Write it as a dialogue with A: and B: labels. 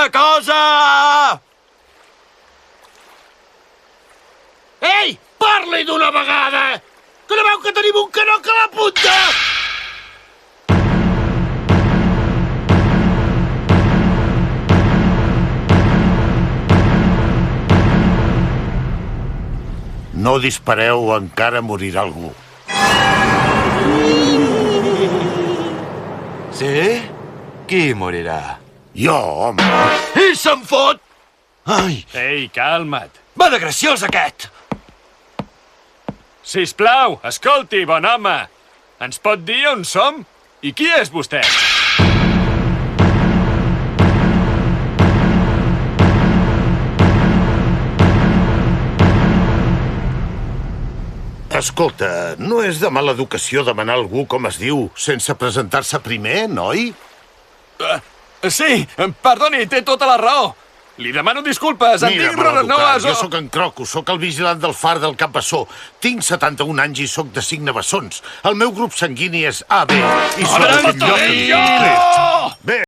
A: una cosa! Ei, parli d'una vegada! Que no veu que tenim un canoc a la punta? No dispareu, encara morirà algú.
B: Sí? Qui morirà?
A: Jo, home. I se'n fot! Ai!
C: Ei, calma't.
A: Va de graciós, aquest!
C: Sisplau, escolti, bon home. Ens pot dir on som? I qui és vostè?
A: Escolta, no és de mala educació demanar a algú com es diu sense presentar-se primer, noi?
C: Sí, perdoni, té tota la raó. Li demano disculpes, em dic Ronanoas
A: jo sóc en Croco, sóc el vigilant del far del Cap Bessó. Tinc 71 anys i sóc de signe bessons. El meu grup sanguini és AB i sóc...
C: Bé!